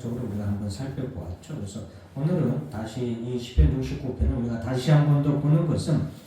간략적으로 우리가 한번 살펴보았죠. 그래서 오늘은 다시 이 시편 69편을 우리가 다시 한 번 더 보는 것은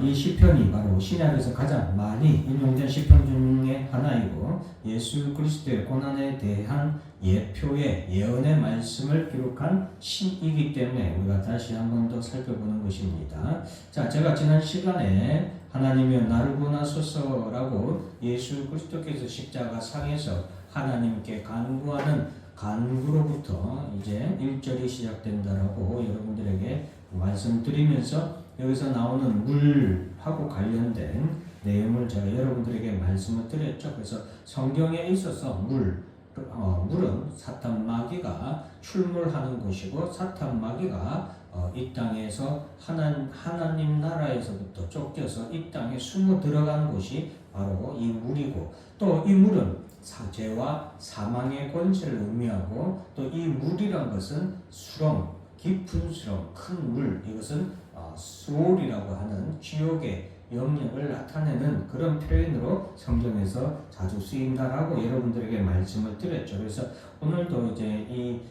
이 시편이 바로 신약에서 가장 많이 인용된 시편 중에 하나이고 예수 그리스도의 고난에 대한 예표의 예언의 말씀을 기록한 시이기 때문에 우리가 다시 한 번 더 살펴보는 것입니다. 자, 제가 지난 시간에 하나님이여 나를 구원하소서라고 예수 그리스도께서 십자가 상에서 하나님께 간구하는 간구로부터 이제 1절이 시작된다라고 여러분들에게 말씀드리면서 여기서 나오는 물하고 관련된 내용을 제가 여러분들에게 말씀을 드렸죠. 그래서 성경에 있어서 물은 사탄 마귀가 출몰하는 곳이고 사탄 마귀가 이 땅에서 하나님 나라에서부터 쫓겨서 이 땅에 숨어 들어간 곳이 바로 이 물이고 또 이 물은 죄와 사망의 권세를 의미하고 또 이 물이란 것은 수렁, 깊은 수렁, 큰 물, 이것은 수올이라고 하는 지옥의 영역을 나타내는 그런 표현으로 성경에서 자주 쓰인다라고 여러분들에게 말씀을 드렸죠. 그래서 오늘도 이제 이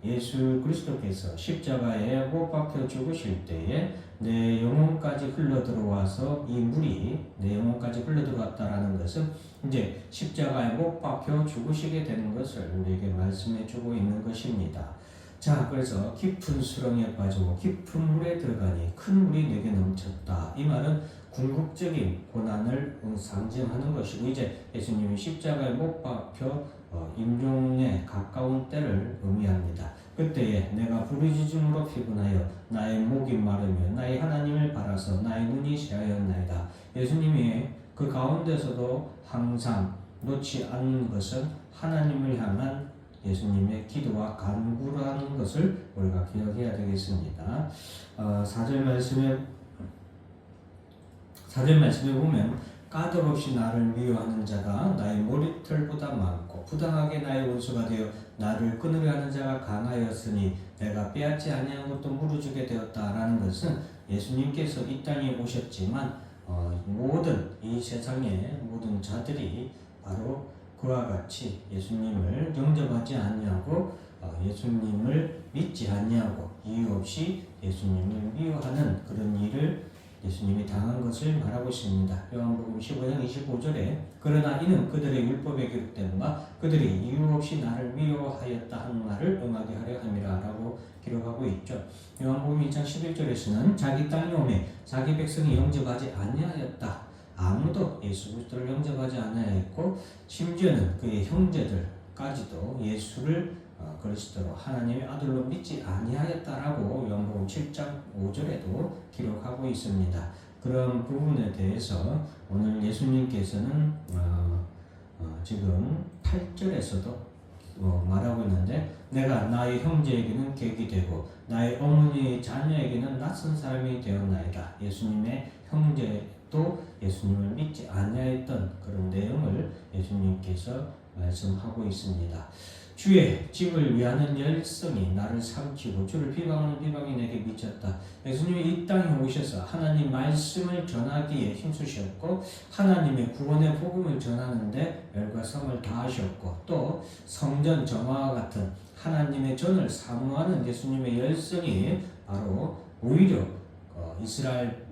예수 그리스도께서 십자가에 못 박혀 죽으실 때에 내 영혼까지 흘러 들어와서 이 물이 내 영혼까지 흘러 들어왔다라는 것은 이제 십자가에 못 박혀 죽으시게 되는 것을 우리에게 말씀해 주고 있는 것입니다. 자, 그래서 깊은 수렁에 빠지고 깊은 물에 들어가니 큰 물이 내게 넘쳤다. 이 말은 궁극적인 고난을 상징하는 것이고 이제 예수님이 십자가에 못 박혀 임종에 가까운 때를 의미합니다. 그때에 내가 부르짖음으로 피곤하여 나의 목이 마르며 나의 하나님을 바라서 나의 눈이 새하였나이다. 예수님이 그 가운데서도 항상 놓지 않는 것은 하나님을 향한 예수님의 기도와 간구라는 것을 우리가 기억해야 되겠습니다. 4절 말씀에 보면 까닭없이 나를 미워하는 자가 나의 머리털보다 많고 부당하게 나의 원수가 되어 나를 끊으려 하는 자가 강하였으니 내가 빼앗지 아니한 것도 물어주게 되었다라는 것은 예수님께서 이 땅에 오셨지만 모든 이 세상의 모든 자들이 바로 그와 같이 예수님을 영접하지 않냐고 예수님을 믿지 않냐고 이유 없이 예수님을 미워하는 그런 일을 예수님이 당한 것을 말하고 있습니다. 요한복음 15장 25절에 그러나 이는 그들의 율법에 기록된 바 그들이 이유 없이 나를 미워하였다 하는 말을 응하게 하려 함이라 라고 기록하고 있죠. 요한복음 2장 11절에서는 자기 땅에 오매 자기 백성이 영접하지 아니하였다. 아무도 예수 그리스도를 영접하지 않아야했고 심지어는 그의 형제들까지도 예수를 그리스도로 하나님의 아들로 믿지 아니하였다라고 요한복음 7장 5절에도 기록하고 있습니다. 그런 부분에 대해서 오늘 예수님께서는 지금 8절에서도 말하고 있는데 내가 나의 형제에게는 객이 되고 나의 어머니의 자녀에게는 낯선 사람이 되었나이다. 예수님의 형제도 예수님을 믿지 아니하였던 그런 내용을 예수님께서 말씀하고 있습니다. 주의 집을 위하는 열성이 나를 삼키고 주를 비방하는 비방이 내게 미쳤다. 예수님이 이 땅에 오셔서 하나님 말씀을 전하기에 힘쓰셨고 하나님의 구원의 복음을 전하는데 열과 성을 다하셨고 또 성전 정화와 같은 하나님의 전을 사모하는 예수님의 열성이 바로 오히려 이스라엘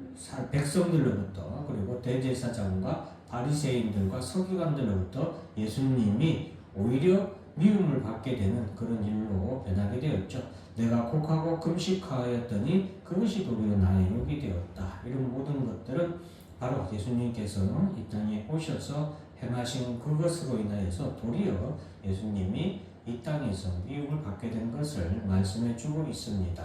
백성들로부터 그리고 대제사장과 바리새인들과 서기관들로부터 예수님이 오히려 미움을 받게 되는 그런 일로 변하게 되었죠. 내가 곡하고 금식하였더니 그것이 도리어 나의 욕이 되었다. 이런 모든 것들은 바로 예수님께서 이 땅에 오셔서 행하신 그것으로 인하여서 도리어 예수님이 이 땅에서 미움을 받게 된 것을 말씀해 주고 있습니다.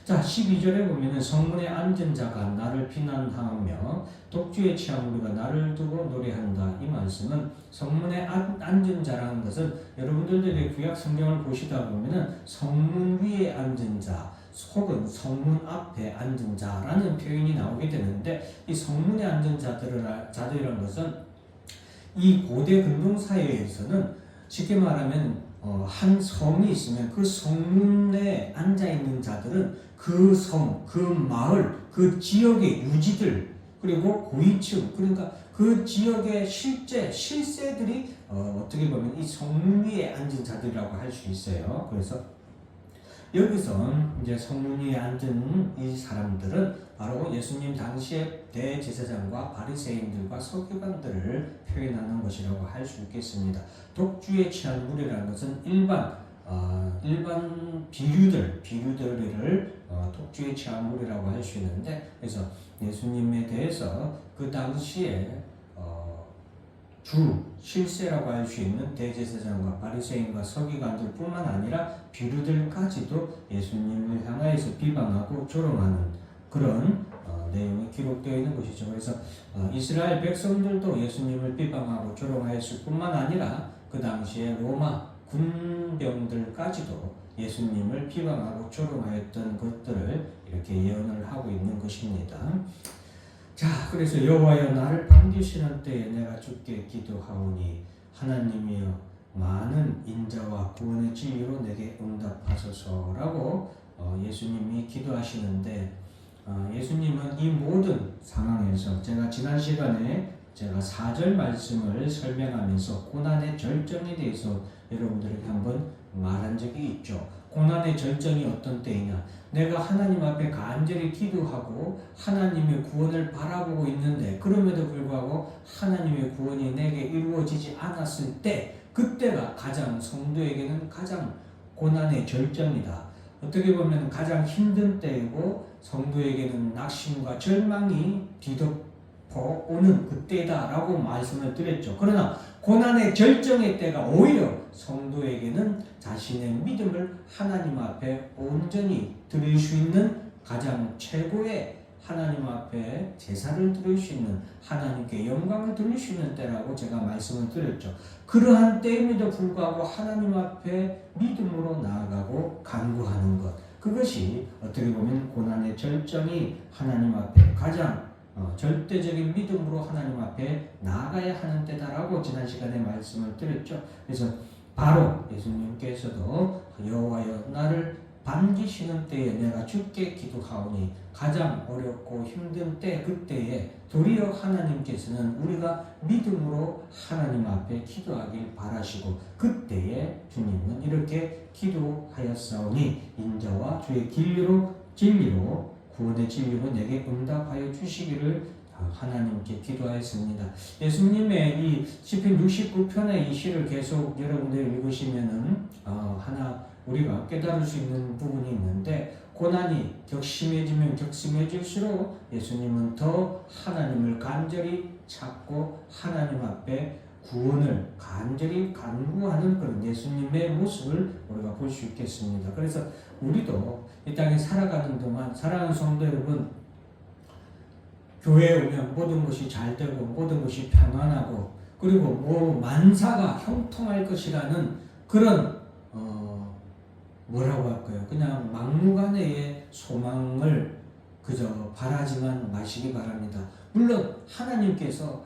자, 12절에 보면은 성문에 앉은 자가 나를 비난하며 독주에 취한 무리가 나를 두고 노래한다. 이 말씀은 성문에 앉은 자라는 것은 여러분들에게 구약 성경을 보시다 보면은 성문 위에 앉은 자 혹은 성문 앞에 앉은 자라는 표현이 나오게 되는데 이 성문에 앉은 자들이라는 것은 이 고대 근동 사회에서는 쉽게 말하면 한 성이 있으면 그 성문에 앉아있는 자들은 그 성, 그 마을, 그 지역의 유지들 그리고 고위층 그러니까 그 지역의 실세들이 어떻게 보면 이 성문 위에 앉은 자들이라고 할 수 있어요. 그래서 여기서 이제 성문 위에 앉은 이 사람들은 바로 예수님 당시의 대제사장과 바리새인들과 서기관들을 표현하는 것이라고 할 수 있겠습니다. 독주에 취한 무리라는 것은 일반 비류들을 독주에 취한 무리라고 할 수 있는데, 그래서 예수님에 대해서 그 당시에 주 실세라고 할 수 있는 대제사장과 바리새인과 서기관들뿐만 아니라 비류들까지도 예수님을 향하여서 비방하고 조롱하는 그런 내용이 기록되어 있는 것이죠. 그래서 이스라엘 백성들도 예수님을 비방하고 조롱하였을 뿐만 아니라 그 당시에 로마 군병들까지도 예수님을 비방하고 조롱하였던 것들을 이렇게 예언을 하고 있는 것입니다. 자, 그래서 여호와여 나를 반기시는 때에 내가 주께 기도하오니 하나님이여 많은 인자와 구원의 진리로 내게 응답하소서라고 예수님이 기도하시는데, 예수님은 이 모든 상황에서 제가 지난 시간에 제가 4절 말씀을 설명하면서 고난의 절정에 대해서 여러분들에게 한번 말한 적이 있죠. 고난의 절정이 어떤 때이냐? 내가 하나님 앞에 간절히 기도하고 하나님의 구원을 바라보고 있는데 그럼에도 불구하고 하나님의 구원이 내게 이루어지지 않았을 때, 그때가 가장 성도에게는 가장 고난의 절정이다. 어떻게 보면 가장 힘든 때이고 성도에게는 낙심과 절망이 뒤덮어 오는 그때다라고 말씀을 드렸죠. 그러나 고난의 절정의 때가 오히려 성도에게는 자신의 믿음을 하나님 앞에 온전히 드릴 수 있는 가장 최고의 하나님 앞에 제사를 드릴 수 있는, 하나님께 영광을 드릴 수 있는 때라고 제가 말씀을 드렸죠. 그러한 때임에도 불구하고 하나님 앞에 믿음으로 나아가고 간구하는 것, 그것이 어떻게 보면 고난의 절정이 하나님 앞에 가장 절대적인 믿음으로 하나님 앞에 나아가야 하는 때다라고 지난 시간에 말씀을 드렸죠. 그래서 바로 예수님께서도 여호와여 나를 반기시는 때에 내가 주께 기도하오니, 가장 어렵고 힘든 때, 그때에 도리어 하나님께서는 우리가 믿음으로 하나님 앞에 기도하길 바라시고, 그때에 주님은 이렇게 기도하였사오니 인자와 주의 진리로 구원의 진리로 내게 응답하여 주시기를 하나님께 기도하였습니다. 예수님의 이 시편 69편의 이 시를 계속 여러분들 읽으시면은 하나 우리가 깨달을 수 있는 부분이 있는데, 고난이 격심해지면 격심해질수록 예수님은 더 하나님을 간절히 찾고 하나님 앞에 구원을 간절히 간구하는 그런 예수님의 모습을 우리가 볼 수 있겠습니다. 그래서 우리도 이 땅에 살아가는 동안, 사랑하는 성도 여러분, 교회에 오면 모든 것이 잘 되고 모든 것이 평안하고 그리고 만사가 형통할 것이라는 그런 뭐라고 할까요? 그냥 막무가내의 소망을 그저 바라지만 마시기 바랍니다. 물론 하나님께서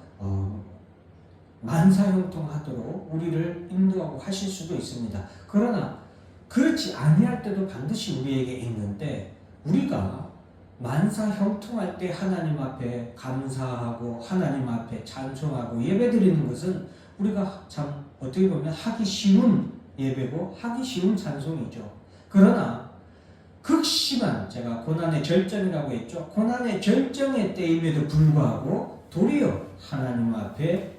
만사형통하도록 우리를 인도하고 하실 수도 있습니다. 그러나 그렇지 아니할 때도 반드시 우리에게 있는데, 우리가 만사형통할 때 하나님 앞에 감사하고 하나님 앞에 찬송하고 예배드리는 것은 우리가 참 어떻게 보면 하기 쉬운 예배고 하기 쉬운 찬송이죠. 그러나 극심한, 제가 고난의 절정이라고 했죠. 고난의 절정의 때임에도 불구하고 도리어 하나님 앞에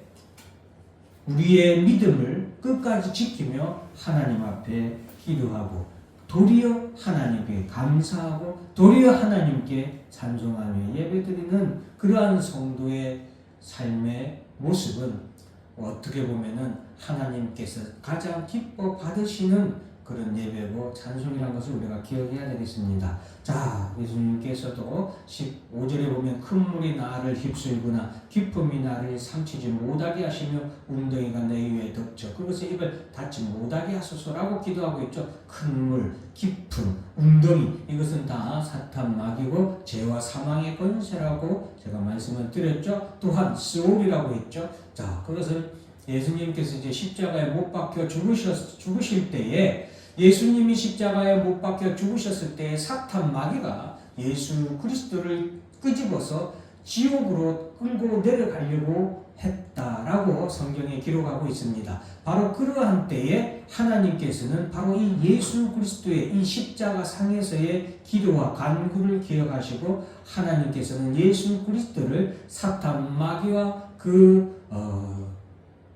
우리의 믿음을 끝까지 지키며 하나님 앞에 기도하고 도리어 하나님께 감사하고 도리어 하나님께 찬송하며 예배드리는 그러한 성도의 삶의 모습은 어떻게 보면은 하나님께서 가장 기뻐 받으시는 그런 예배고 찬송이라는 것을 우리가 기억해야 되겠습니다. 자, 예수님께서도 15절에 보면 큰 물이 나를 휩쓸거나 기쁨이 나를 삼키지 못하게 하시며 웅덩이가 내 위에 덮쳐 그것의 입을 닫지 못하게 하소서라고 기도하고 있죠. 큰 물, 깊은 웅덩이, 이것은 다 사탄 마귀고 죄와 사망의 권세라고 제가 말씀을 드렸죠. 또한 스올이라고 했죠. 자, 그것을 예수님께서 이제 십자가에 못 박혀 죽으실 때에, 예수님이 십자가에 못 박혀 죽으셨을 때에 사탄 마귀가 예수 그리스도를 끄집어서 지옥으로 끌고 내려가려고 했다라고 성경에 기록하고 있습니다. 바로 그러한 때에 하나님께서는 바로 이 예수 그리스도의 이 십자가 상에서의 기도와 간구를 기억하시고 하나님께서는 예수 그리스도를 사탄 마귀와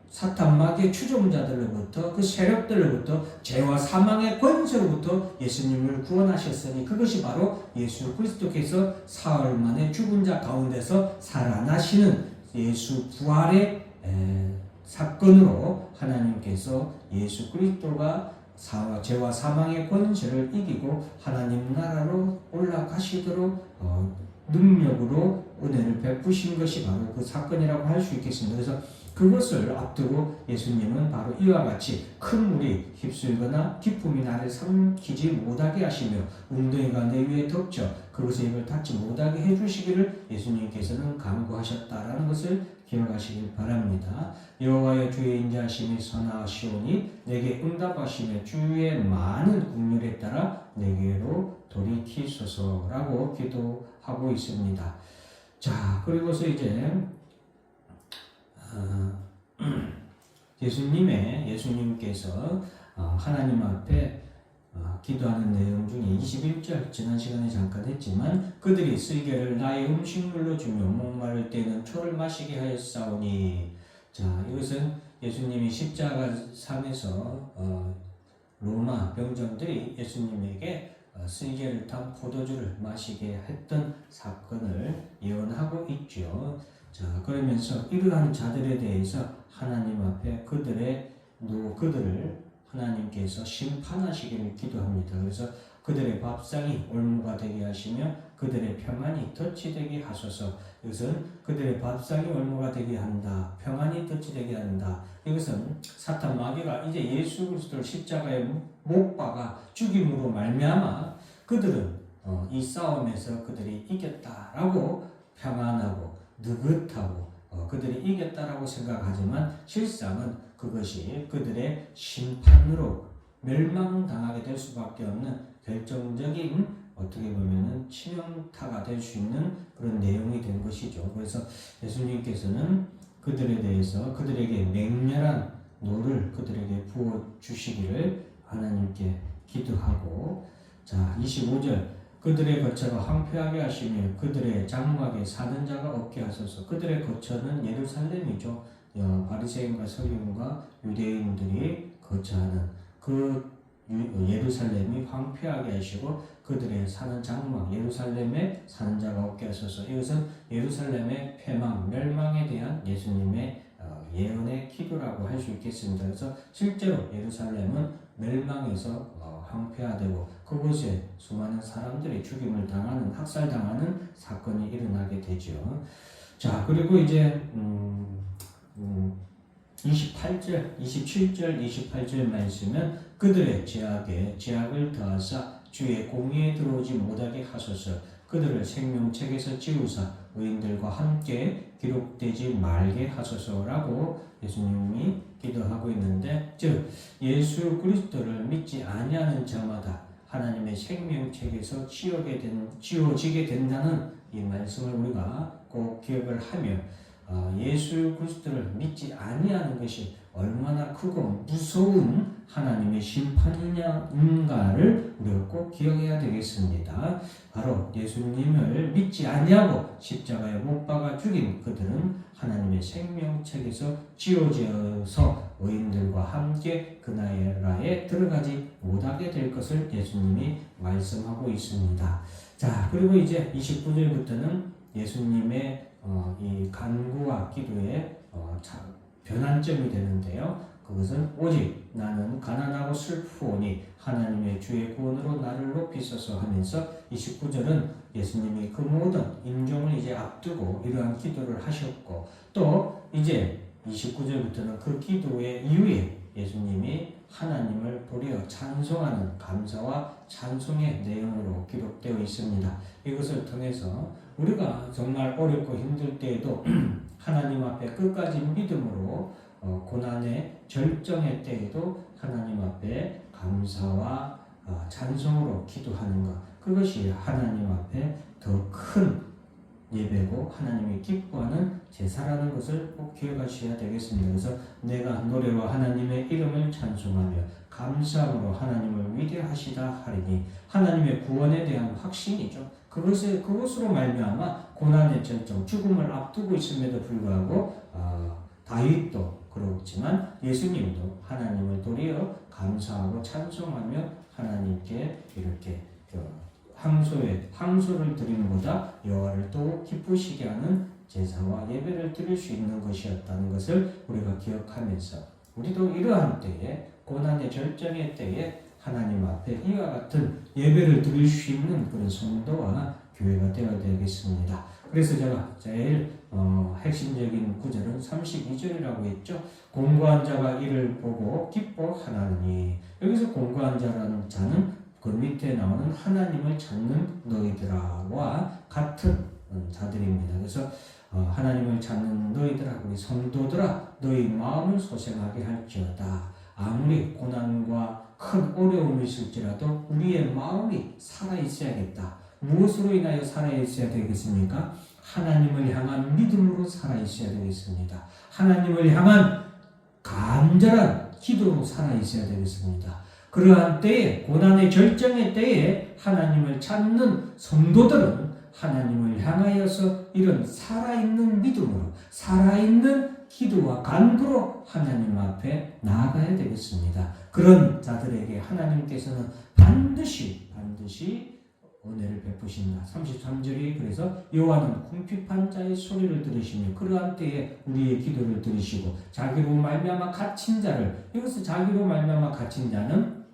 사탄 마귀의 추종자들로부터 그 세력들로부터 죄와 사망의 권세로부터 예수님을 구원하셨으니 그것이 바로 예수 그리스도께서 사흘 만에 죽은 자 가운데서 살아나시는 예수 부활의 사건으로 하나님께서 예수 그리스도가 죄와 사망의 권세를 이기고 하나님 나라로 올라가시도록 능력으로 은혜를 베푸신 것이 바로 그 사건이라고 할 수 있겠습니다. 그래서 그것을 앞두고 예수님은 바로 이와 같이 큰 물이 휩쓸거나 기쁨이 나를 삼키지 못하게 하시며 웅덩이가 내 위에 덮쳐 그것에 입을 닫지 못하게 해주시기를 예수님께서는 간구하셨다라는 것을 기억하시길 바랍니다. 여호와여 주의 인자하심이 선하시오니 내게 응답하시며 주의 많은 긍휼에 따라 내게로 돌이키소서라고 기도하고 있습니다. 자, 그리고서 이제 예수님께서 하나님 앞에 기도하는 내용 중에 21절 지난 시간에 잠깐 했지만 그들이 쓸개를 나의 음식물로 주며 목마를 때는 초를 마시게 하였사오니 자 이것은 예수님이 십자가 산에서 로마 병정들이 예수님에게 쓸개를 탄 포도주를 마시게 했던 사건을 예언하고 있죠. 자, 그러면서 이러한 자들에 대해서 하나님 앞에 그들을 하나님께서 심판하시기를 기도합니다. 그래서 그들의 밥상이 올무가 되게 하시며 그들의 평안이 덫이 되게 하소서. 이것은 그들의 밥상이 올무가 되게 한다. 평안이 덫이 되게 한다. 이것은 사탄 마귀가 이제 예수 그리스도를 십자가에 못 박아 죽임으로 말미암아 그들은 이 싸움에서 그들이 이겼다라고 평안하고 느긋하고 그들이 이겼다라고 생각하지만 실상은 그것이 그들의 심판으로 멸망당하게 될 수밖에 없는 결정적인 어떻게 보면은 치명타가 될 수 있는 그런 내용이 된 것이죠. 그래서 예수님께서는 그들에 대해서 그들에게 맹렬한 노를 그들에게 부어 주시기를 하나님께 기도하고 자 25절 그들의 거처가 황폐하게 하시며 그들의 장막에 사는 자가 없게 하소서. 그들의 거처는 예루살렘이죠. 바리새인과 서기관과 유대인들이 거처하는 그 예루살렘이 황폐하게 하시고 그들의 사는 장막 예루살렘에 사는 자가 없게 하소서. 이것은 예루살렘의 패망 멸망에 대한 예수님의 예언의 기도라고 할 수 있겠습니다. 그래서 실제로 예루살렘은 멸망해서 황폐화되고 그곳에 수많은 사람들이 죽임을 당하는 학살당하는 사건이 일어나게 되죠. 자 그리고 이제 27절 28절 말씀은 그들의 죄악을 더하사 주의 공의에 들어오지 못하게 하소서. 그들을 생명책에서 지우사 의인들과 함께 기록되지 말게 하소서라고 예수님이 기도하고 있는데 즉 예수 그리스도를 믿지 아니하는 자마다 하나님의 생명책에서 지워지게 된다는 이 말씀을 우리가 꼭 기억을 하며 예수 그리스도를 믿지 아니하는 것이 얼마나 크고 무서운 하나님의 심판인가를 우리가 꼭 기억해야 되겠습니다. 바로 예수님을 믿지 아니하고 십자가에 못 박아 죽인 그들은 하나님의 생명책에서 지워져서 의인들과 함께 그 나라에 들어가지 못하게 될 것을 예수님이 말씀하고 있습니다. 자, 그리고 이제 29절부터는 예수님의 이 간구와 기도의 변환점이 되는데요. 그것은 오직 나는 가난하고 슬프오니 하나님의 주의 구원으로 나를 높이소서 하면서 29절은 예수님이 그 모든 임종을 이제 앞두고 이러한 기도를 하셨고 또 이제 29절부터는 그 기도의 이후에 예수님이 하나님을 도리어 찬송하는 감사와 찬송의 내용으로 기록되어 있습니다. 이것을 통해서 우리가 정말 어렵고 힘들 때에도 하나님 앞에 끝까지 믿음으로 고난의 절정의 때에도 하나님 앞에 감사와 찬송으로 기도하는 것 그것이 하나님 앞에 더 큰 예배고 하나님이 기뻐하는 제사라는 것을 꼭 기억하셔야 되겠습니다. 그래서 내가 노래와 하나님의 이름을 찬송하며 감사함으로 하나님을 위대하시다 하리니 하나님의 구원에 대한 확신이죠. 그것으로 말미암아 고난의 절정, 죽음을 앞두고 있음에도 불구하고 다윗도 그렇지만 예수님도 하나님을 도리어 감사하고 찬송하며 하나님께 이렇게 항소를 드리는 것보다 여호와를 또 기쁘시게 하는 제사와 예배를 드릴 수 있는 것이었다는 것을 우리가 기억하면서 우리도 이러한 때에 고난의 절정의 때에 하나님 앞에 이와 같은 예배를 드릴 수 있는 그런 성도와 교회가 되어야 되겠습니다. 그래서 제가 제일 핵심적인 구절은 32절이라고 했죠. 공고한 자가 이를 보고 기뻐하나니, 여기서 공고한 자라는 자는 그 밑에 나오는 하나님을 찾는 너희들아와 같은 자들입니다. 그래서 하나님을 찾는 너희들아, 우리 성도들아, 너희 마음을 소생하게 할지어다. 아무리 고난과 큰 어려움이 있을지라도 우리의 마음이 살아있어야겠다. 무엇으로 인하여 살아있어야 되겠습니까? 하나님을 향한 믿음으로 살아있어야 되겠습니다. 하나님을 향한 간절한 기도로 살아있어야 되겠습니다. 그러한 때에, 고난의 절정의 때에 하나님을 찾는 성도들은 하나님을 향하여서 이런 살아있는 믿음으로, 살아있는 기도와 간구로 하나님 앞에 나아가야 되겠습니다. 그런 자들에게 하나님께서는 반드시 은혜를 베푸신다. 33절이 그래서 여호와는 궁핍한 자의 소리를 들으시며 그러한 때에 우리의 기도를 들으시고 자기로 말미암아 갇힌 자를, 이것은 자기로 말미암아 갇힌 자는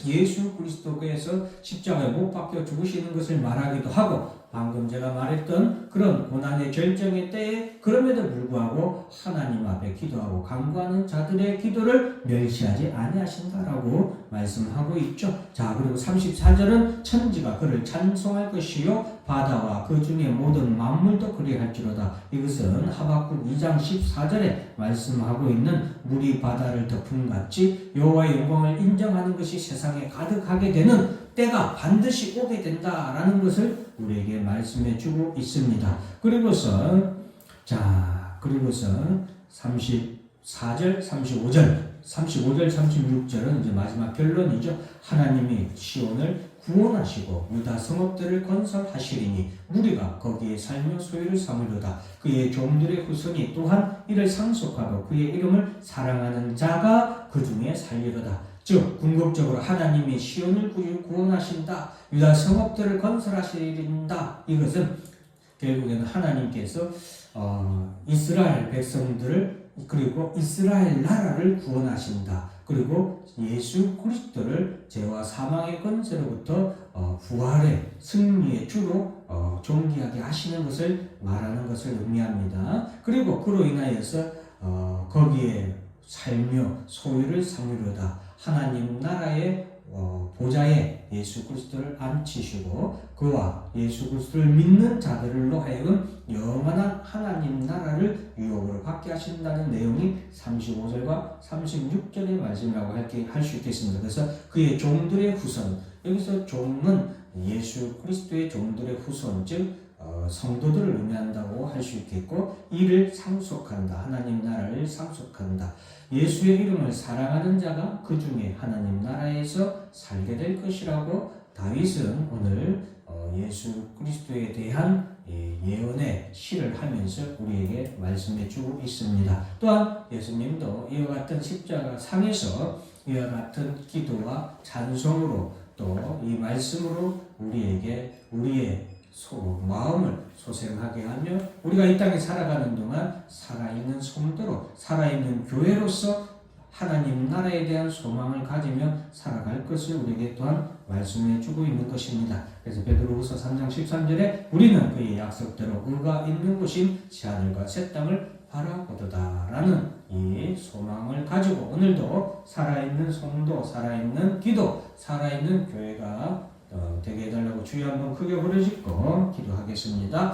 예수 그리스도께서 십자가에 못 박혀 죽으시는 것을 말하기도 하고, 방금 제가 말했던 그런 고난의 절정의 때에 그럼에도 불구하고 하나님 앞에 기도하고 간구하는 자들의 기도를 멸시하지 아니하신다라고 말씀하고 있죠. 자, 그리고 34절은 천지가 그를 찬송할 것이요 바다와 그 중에 모든 만물도 그리할지로다. 이것은 하박국 2장 14절에 말씀하고 있는 물이 바다를 덮음같이 여호와의 영광을 인정하는 것이 세상에 가득하게 되는 때가 반드시 오게 된다라는 것을 우리에게 말씀해 주고 있습니다. 그리고서 34절, 35절, 36절은 이제 마지막 결론이죠. 하나님이 시온을 구원하시고 유다 성읍들을 건설하시리니 무리가 거기에 살며 소유를 삼으려다. 그의 종들의 후손이 또한 이를 상속하고 그의 이름을 사랑하는 자가 그 중에 살리로다. 즉 궁극적으로 하나님이 시온을 구원하신다, 유다 성읍들을 건설하시린다. 이것은 결국에는 하나님께서 이스라엘 백성들을, 그리고 이스라엘 나라를 구원하신다. 그리고 예수 그리스도를 죄와 사망의 권세로부터 부활의 승리의 주로 존귀하게 하시는 것을 말하는 것을 의미합니다. 그리고 그로 인하여서 거기에 살며 소유를 삼으려다. 하나님 나라의 보좌에 예수 그리스도를 앉히시고 그와 예수 그리스도를 믿는 자들로 하여금 영원한 하나님 나라를 유업으로 받게 하신다는 내용이 35절과 36절의 말씀이라고 할 수 있겠습니다. 그래서 그의 종들의 후손, 여기서 종은 예수 그리스도의 종들의 후손, 즉 성도들을 의미한다고 할 수 있겠고, 이를 상속한다. 하나님 나라를 상속한다. 예수의 이름을 사랑하는 자가 그 중에 하나님 나라에서 살게 될 것이라고 다윗은 오늘 예수 그리스도에 대한 예언의 시를 하면서 우리에게 말씀해 주고 있습니다. 또한 예수님도 이와 같은 십자가 상에서 이와 같은 기도와 찬송으로 또 이 말씀으로 우리에게 우리의 마음을 소생하게 하며 우리가 이 땅에 살아가는 동안 살아있는 성도로, 살아있는 교회로서 하나님 나라에 대한 소망을 가지며 살아갈 것을 우리에게 또한 말씀해 주고 있는 것입니다. 그래서 베드로후서 3장 13절에 우리는 그의 약속대로 의가 있는 곳인 새하늘과 새 땅을 바라보도다 라는 이 소망을 가지고 오늘도 살아있는 성도, 살아있는 기도, 살아있는 교회가 되게 해달라고 주여 한번 크게 부르짖고 기도하겠습니다.